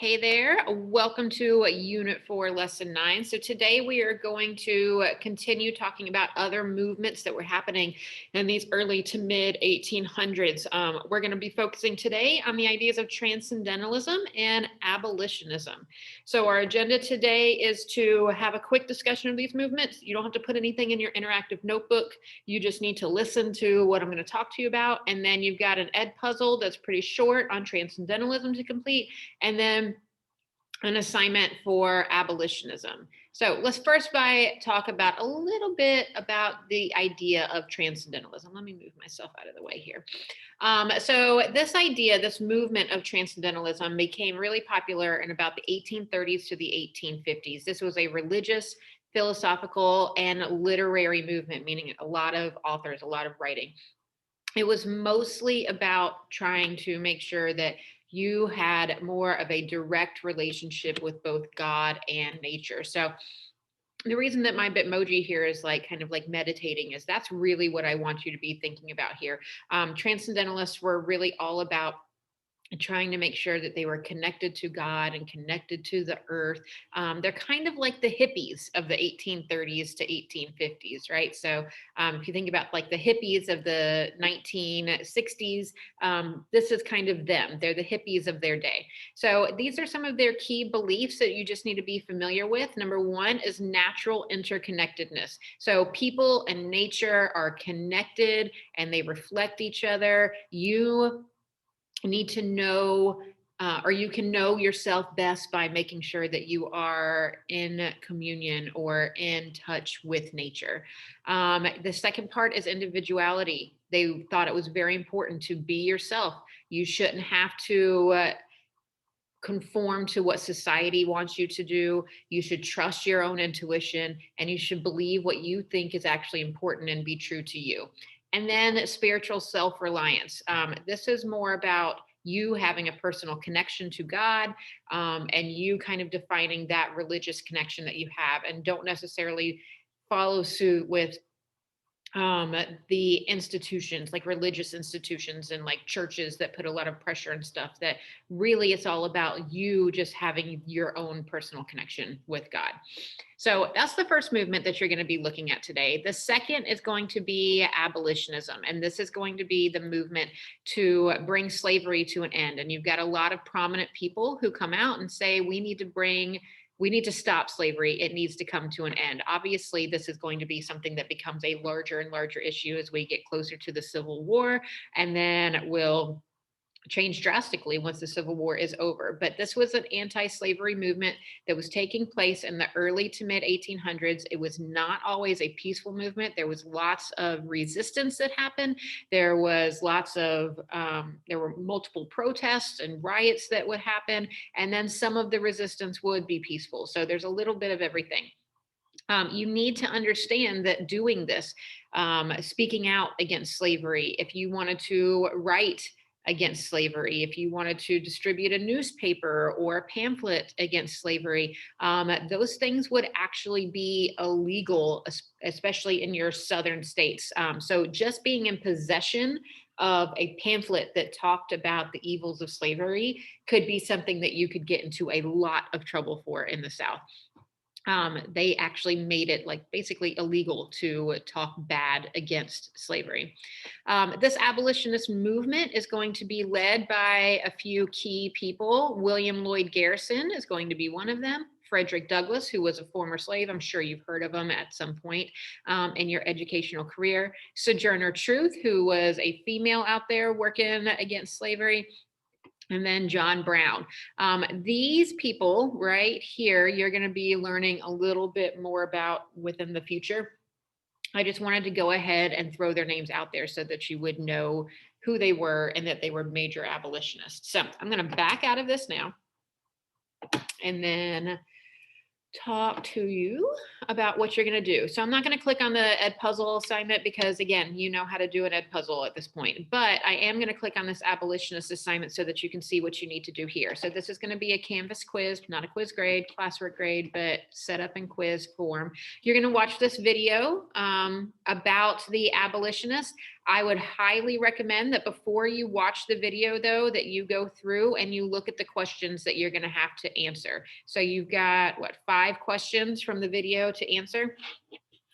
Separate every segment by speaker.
Speaker 1: Hey there, welcome to Unit 4, Lesson 9. So today we are going to continue talking about other movements that were happening in these early to mid 1800s. We're going to be focusing today on the ideas of transcendentalism and abolitionism. So our agenda today is to have a quick discussion of these movements. You don't have to put anything in your interactive notebook. You just need to listen to what I'm going to talk to you about. And then you've got an ed puzzle that's pretty short on transcendentalism to complete. And then an assignment for abolitionism. So let's first talk about a little bit about the idea of transcendentalism. Let me move myself out of the way here. So this movement of transcendentalism became really popular in about the 1830s to the 1850s. This was a religious, philosophical, and literary movement, meaning a lot of authors, a lot of writing. It was mostly about trying to make sure that you had more of a direct relationship with both God and nature. So the reason that my Bitmoji here is like kind of like meditating is that's really what I want you to be thinking about here. Transcendentalists were really all about trying to make sure that they were connected to God and connected to the earth. They're kind of like the hippies of the 1830s to 1850s, right? So if you think about like the hippies of the 1960s, this is kind of them. They're the hippies of their day. So these are some of their key beliefs that you just need to be familiar with. Number one is natural interconnectedness. So people and nature are connected and they reflect each other. You need to know or you can know yourself best by making sure that you are in communion or in touch with nature. The second part is individuality. They thought it was very important to be yourself. You shouldn't have to conform to what society wants you to do. You should trust your own intuition and you should believe what you think is actually important and be true to you. And then spiritual self-reliance. This is more about you having a personal connection to God and you kind of defining that religious connection that you have, and don't necessarily follow suit with the institutions like religious institutions and like churches that put a lot of pressure and stuff. That really it's all about you just having your own personal connection with God. So that's the first movement that you're going to be looking at today. The second is going to be abolitionism, and this is going to be the movement to bring slavery to an end. And you've got a lot of prominent people who come out and say we need to stop slavery. It needs to come to an end. Obviously, this is going to be something that becomes a larger and larger issue as we get closer to the Civil War, and then will change drastically once the Civil War is over. But this was an anti-slavery movement that was taking place in the early to mid 1800s. It was not always a peaceful movement. There was lots of resistance that happened. There were multiple protests and riots that would happen. And then some of the resistance would be peaceful. So there's a little bit of everything. You need to understand that doing this, speaking out against slavery, if you wanted to write against slavery, if you wanted to distribute a newspaper or a pamphlet against slavery, those things would actually be illegal, especially in your southern states. So just being in possession of a pamphlet that talked about the evils of slavery could be something that you could get into a lot of trouble for in the South. They actually made it like basically illegal to talk bad against slavery. This abolitionist movement is going to be led by a few key people. William Lloyd Garrison is going to be one of them. Frederick Douglass, who was a former slave. I'm sure you've heard of him at some point in your educational career. Sojourner Truth, who was a female out there working against slavery. And then John Brown. These people right here, you're going to be learning a little bit more about within the future. I just wanted to go ahead and throw their names out there so that you would know who they were and that they were major abolitionists. So I'm going to back out of this now and then talk to you about what you're going to do. So I'm not going to click on the ed puzzle assignment because again, you know how to do an ed puzzle at this point, but I am going to click on this abolitionist assignment so that you can see what you need to do here. So this is going to be a Canvas quiz, not a quiz grade, classwork grade, but set up in quiz form. You're going to watch this video about the abolitionists. I would highly recommend that before you watch the video though, that you go through and you look at the questions that you're going to have to answer. So you've got what, 5 questions from the video to answer.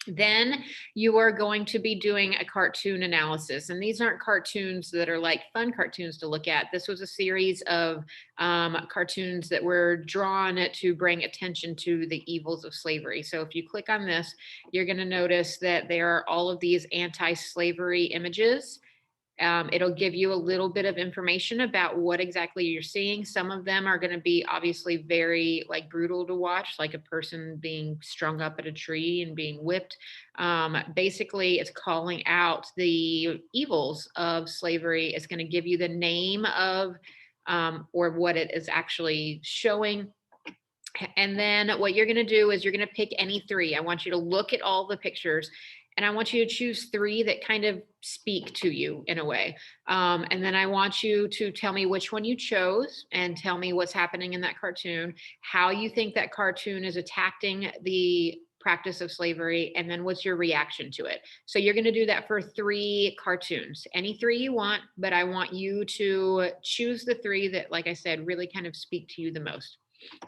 Speaker 1: Then you are going to be doing a cartoon analysis. And these aren't cartoons that are like fun cartoons to look at. This was a series of cartoons that were drawn to bring attention to the evils of slavery. So if you click on this, you're going to notice that there are all of these anti-slavery images. It'll give you a little bit of information about what exactly you're seeing. Some of them are going to be obviously very like brutal to watch, like a person being strung up at a tree and being whipped. Basically, it's calling out the evils of slavery. It's going to give you the name of or what it is actually showing. And then what you're going to do is you're going to pick any 3. I want you to look at all the pictures and I want you to choose 3 that kind of speak to you in a way. And then I want you to tell me which one you chose and tell me what's happening in that cartoon, how you think that cartoon is attacking the practice of slavery, and then what's your reaction to it. So you're going to do that for 3 cartoons, any 3 you want, but I want you to choose the 3 that, like I said, really kind of speak to you the most.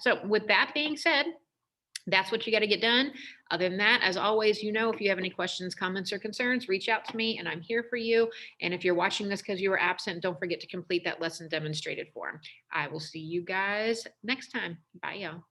Speaker 1: So with that being said, that's what you got to get done. Other than that, as always, if you have any questions, comments, or concerns, reach out to me and I'm here for you. And if you're watching this because you were absent, don't forget to complete that lesson demonstrated form. I will see you guys next time. Bye, y'all.